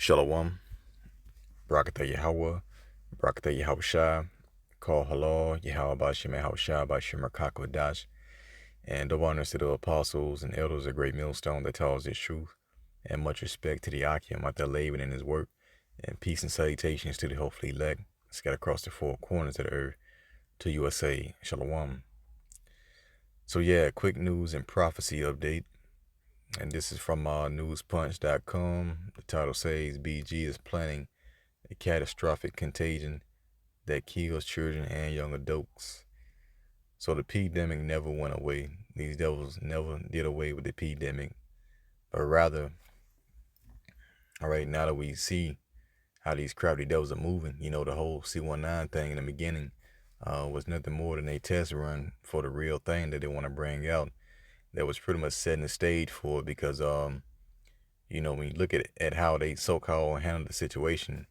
Shalom, Barakatah Yahweh, Barakatah Yahushua, Call Halal, Yahweh Bashim Yahushua, Bashim Rakakodash, and double honors to the apostles and elders of Great Millstone that tells this truth, and much respect to the Akim out there laboring in his work, and peace and salutations to the hopefully elect scattered across the four corners of the earth, to USA, Shalom. So yeah, quick news and prophecy update, and this is from newspunch.com. The title says BG is planning a catastrophic contagion that kills children and young adults. So the pandemic never went away. These devils never did away with the pandemic, but rather, all right, now that we see how these crafty devils are moving, the whole C19 thing in the beginning was nothing more than a test run for the real thing that they want to bring out. That was pretty much setting the stage for it because, when you look at how they so-called handled the situation,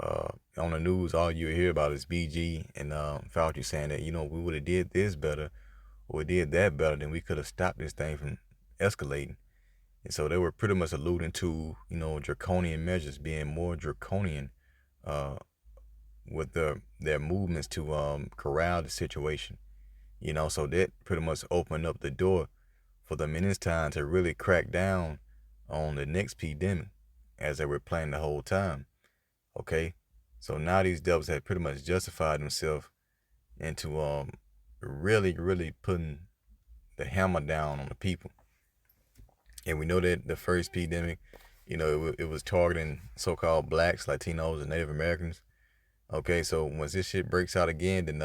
on the news, all you hear about is BG and Fauci saying that, we would have did this better or did that better, then we could have stopped this thing from escalating. And so they were pretty much alluding to, draconian measures being more draconian with their movements to corral the situation. So that pretty much opened up the door for them in this time to really crack down on the next pandemic as they were planning the whole time. Okay, so now these devils have pretty much justified themselves into really, really putting the hammer down on the people. And we know that the first pandemic, it was targeting so-called blacks, Latinos, and Native Americans. Okay, so once this shit breaks out again, then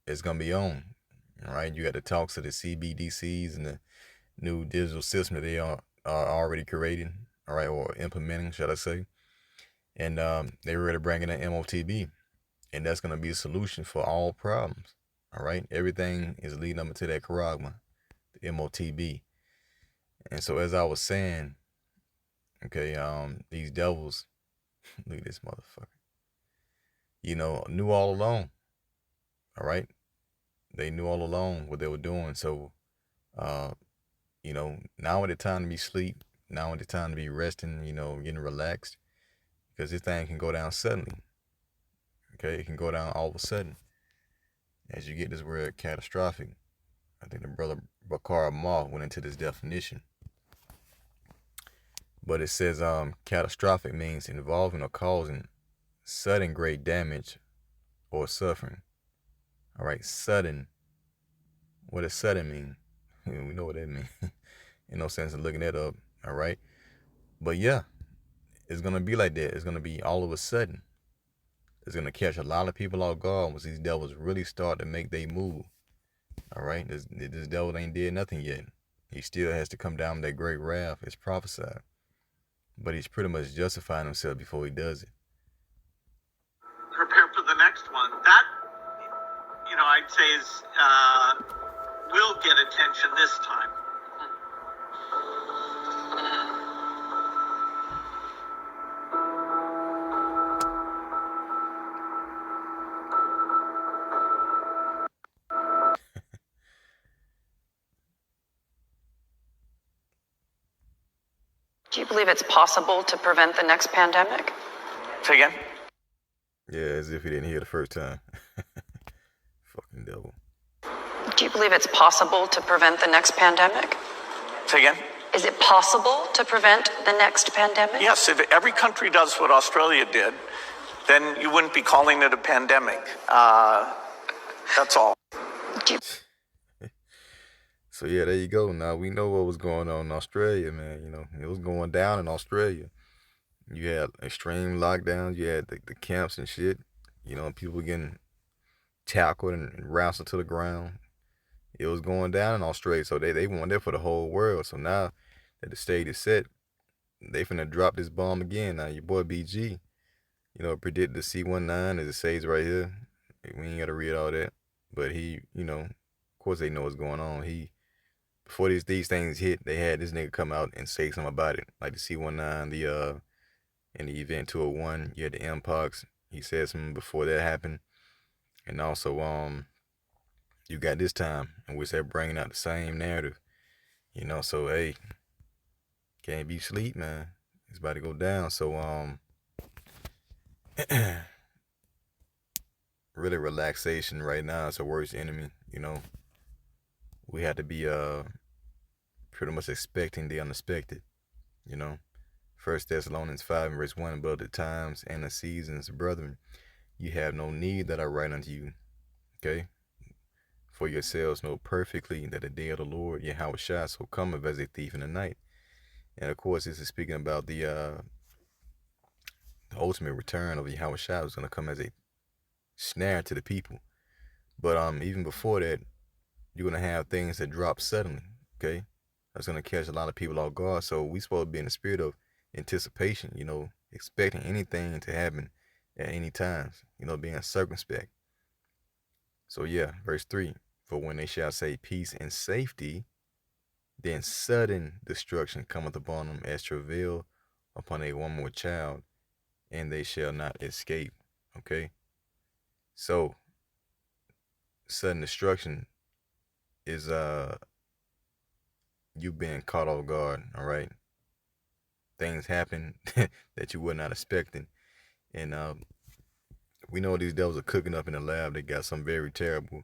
it's gonna be on. All right, you got the talks of the CBDCs and the new digital system that they are already creating, all right, or implementing, should I say. And they were ready to bring in an MOTB, and that's going to be a solution for all problems. All right, everything is leading up to that charagma, the MOTB. And so, as I was saying, okay, these devils, look at this motherfucker, knew all along. All right, they knew all along what they were doing. So, now at the time to be sleep, now at the time to be resting, getting relaxed, because this thing can go down suddenly. Okay, it can go down all of a sudden as you get this word catastrophic. I think the brother Bakar Amar went into this definition. But it says catastrophic means involving or causing sudden great damage or suffering. All right, sudden. What does sudden mean? We know what that means. In no sense of looking that up. All right. But yeah, it's going to be like that. It's going to be all of a sudden. It's going to catch a lot of people off guard once these devils really start to make their move. All right. This devil ain't did nothing yet. He still has to come down with that great wrath. It's prophesied. But he's pretty much justifying himself before he does it. Prepare for the next one. That, I'd say is will get attention this time. Do you believe it's possible to prevent the next pandemic? Say again? Yeah, as if he didn't hear the first time. Fucking devil. Do you believe it's possible to prevent the next pandemic? Say again? Is it possible to prevent the next pandemic? Yes, if every country does what Australia did, then you wouldn't be calling it a pandemic. That's all. So yeah, there you go. Now we know what was going on in Australia, man. It was going down in Australia. You had extreme lockdowns. You had the camps and shit. People getting tackled and wrestled to the ground. It was going down in Australia, so they wanted it for the whole world. So now that the stage is set, they finna drop this bomb again. Now your boy BG, predicted the C19 as it says right here. We ain't gotta read all that, but he, of course they know what's going on. Before these things hit, they had this nigga come out and say something about it, like the C19, in the event 201, you had the Mpox. He said something before that happened, and also you got this time in which they're bringing out the same narrative, so hey, can't be sleep, man. It's about to go down. So really relaxation right now is the worst enemy. We had to be pretty much expecting the unexpected. You know, First Thessalonians 5 and verse 1, but the times and the seasons, brethren, you have no need that I write unto you. Okay? For yourselves know perfectly that the day of the Lord, Yahweh Shai, so cometh as a thief in the night. And of course, this is speaking about the ultimate return of Yahweh Shai was going to come as a snare to the people. But even before that, you're going to have things that drop suddenly. Okay? That's going to catch a lot of people off guard. So we supposed to be in the spirit of anticipation, expecting anything to happen at any times, being circumspect. So yeah, verse 3, for when they shall say peace and safety, then sudden destruction cometh upon them as travail upon a woman with child, and they shall not escape. Okay? So sudden destruction is you being caught off guard, all right? Things happen that you were not expecting. And we know these devils are cooking up in the lab. They got something very terrible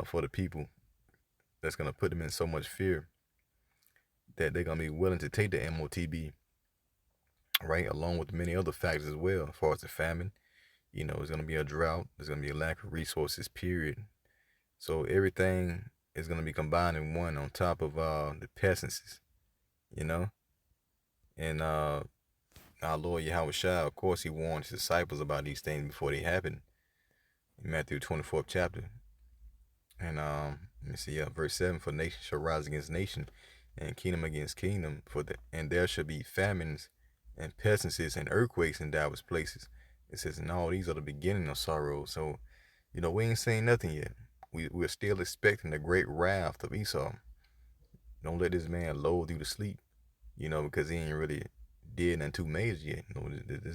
for the people that's going to put them in so much fear that they're going to be willing to take the MOTB, right, along with many other factors as well, as far as the famine. There's going to be a drought. There's going to be a lack of resources, period. So everything is going to be combined in one on top of the pestilences, And our Lord Yahweh Shai, of course, he warned his disciples about these things before they happen in Matthew 24th chapter. And let me see, verse 7, for nation shall rise against nation, and kingdom against kingdom, and there shall be famines and pestilences and earthquakes in diverse places. It says, and all these are the beginning of sorrow. So, we ain't saying nothing yet. We're still expecting the great wrath of Esau. Don't let this man lull you to sleep, because he ain't really did nothing too major yet.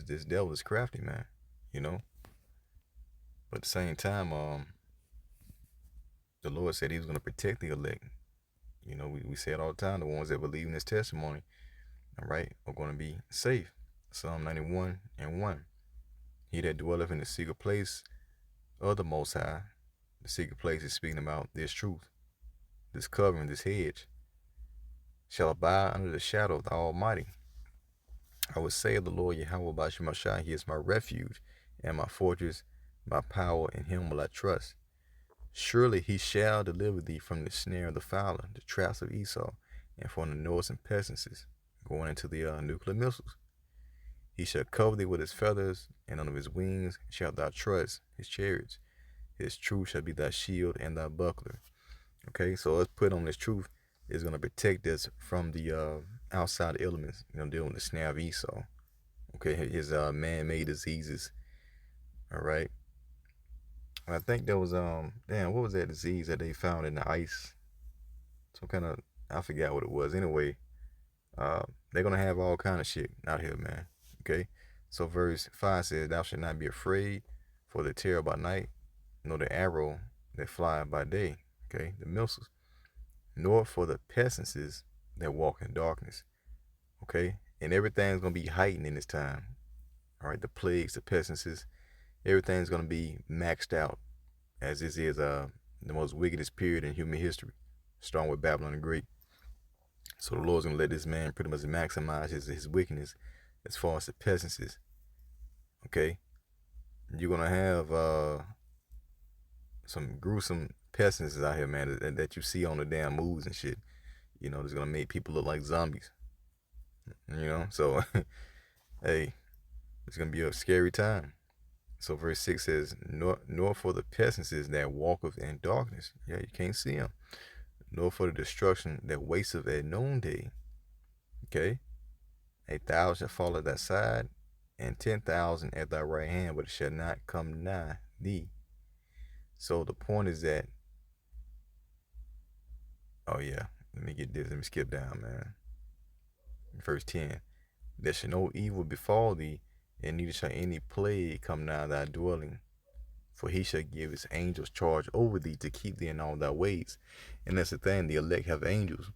This devil is crafty, man, But at the same time, the Lord said he was going to protect the elect. We say it all the time, the ones that believe in his testimony, all right, are going to be safe. Psalm 91 and 1. He that dwelleth in the secret place of the Most High, the secret place is speaking about this truth, this covering, this hedge, shall abide under the shadow of the Almighty. I would say of the Lord Yahweh Bashim Shai, he is my refuge and my fortress, my power, in him will I trust. Surely he shall deliver thee from the snare of the fowler, the traps of Esau, and from the noisome pestilences, going into the nuclear missiles. He shall cover thee with his feathers, and under his wings shalt thou trust his chariots. His truth shall be thy shield and thy buckler. Okay, so us put on this truth is going to protect us from the outside elements, dealing with the snare of Esau. Okay, his man-made diseases. All right. I think there was what was that disease that they found in the ice? Some kind of, I forgot what it was. Anyway, they're gonna have all kind of shit out here, man. Okay, so verse 5 says, "Thou shalt not be afraid for the terror by night, nor the arrow that fly by day." Okay, the missiles, nor for the pestilences that walk in darkness. Okay, and everything's gonna be heightened in this time. All right, the plagues, the pestilences, everything's gonna be maxed out, as this is the most wickedest period in human history, starting with Babylon the Great. So the Lord's gonna let this man pretty much maximize his wickedness as far as the pestilences. Okay, you're gonna have some gruesome pestilences out here, man, that you see on the damn movies and shit. That's gonna make people look like zombies. So hey, it's gonna be a scary time. So verse 6 says, nor for the pestilences that walketh in darkness. Yeah, you can't see them. Nor for the destruction that wasteth at noonday. Okay? 1,000 shall fall at thy side, and 10,000 at thy right hand, but it shall not come nigh thee. So the point is that, oh yeah, let me get this. Let me skip down, man. Verse 10, there shall no evil befall thee, and neither shall any plague come nigh thy dwelling. For he shall give his angels charge over thee to keep thee in all thy ways. And that's the thing, the elect have angels.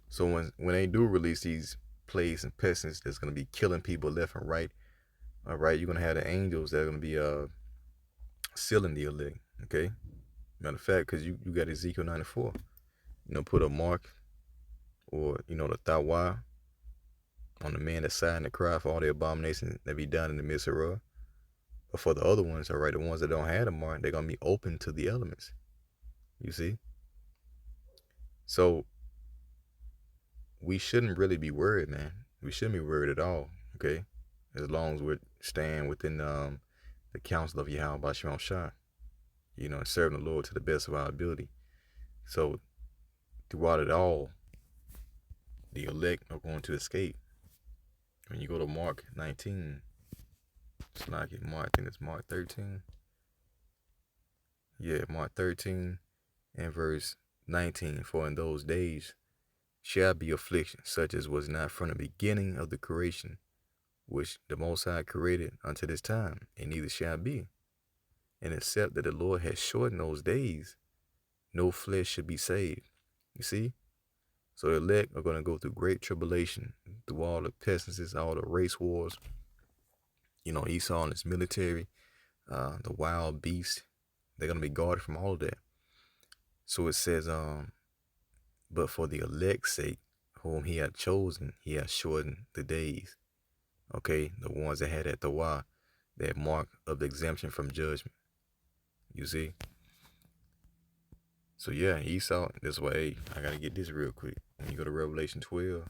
So when they do release these plagues and pestilence that's going to be killing people left and right. All right, you're going to have the angels that are going to be sealing the elect. Okay, matter of fact, because you got Ezekiel 94. Put a mark, or the Thawa on the man that sighed and cried for all the abominations that be done in the midst of her. But for the other ones, all right, the ones that don't have the mark, they're going to be open to the elements. You see? So we shouldn't really be worried, man. We shouldn't be worried at all, okay? As long as we're staying within the counsel of Yahweh Bashim Shah, and serving the Lord to the best of our ability. So throughout it all, the elect are going to escape. When you go to Mark 19, it's like I think it's Mark 13. Yeah, Mark 13 and verse 19. For in those days shall be affliction, such as was not from the beginning of the creation, which the Most High created unto this time, and neither shall be. And except that the Lord has shortened those days, no flesh should be saved. You see? So the elect are going to go through great tribulation, through all the pestilences, all the race wars. Esau and his military, the wild beasts, they're going to be guarded from all of that. So it says, but for the elect's sake, whom he had chosen, he has shortened the days. Okay, the ones that had that Tawah, that mark of exemption from judgment. You see? So yeah, Esau, that's why, hey, I got to get this real quick. When you go to Revelation 12,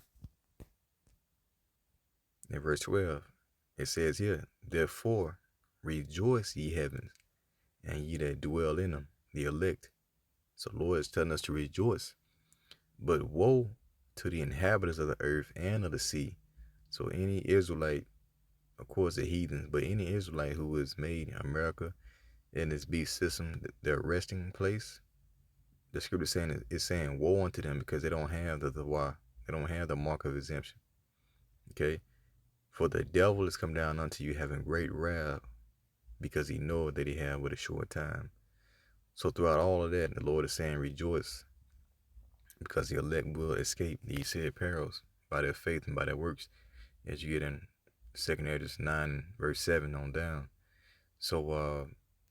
in verse 12, it says here, therefore rejoice, ye heavens, and ye that dwell in them, the elect. So Lord is telling us to rejoice. But woe to the inhabitants of the earth and of the sea. So any Israelite, of course the heathens, but any Israelite who is made in America in this beast system, their resting place, the scripture is saying woe unto them, because they don't have the Tawah. They don't have the mark of exemption. Okay? For the devil is come down unto you having great wrath, because he knoweth that he have but a short time. So throughout all of that, the Lord is saying rejoice, because the elect will escape these said perils by their faith and by their works, as you get in 2 Ezra 9 verse 7 on down. So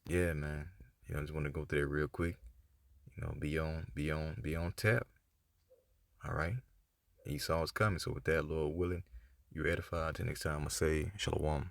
yeah, man, I just want to go through that real quick. Be on tap. All right, Esau's coming. So with that, Lord willing, you're edified. Till next time, I say shalom.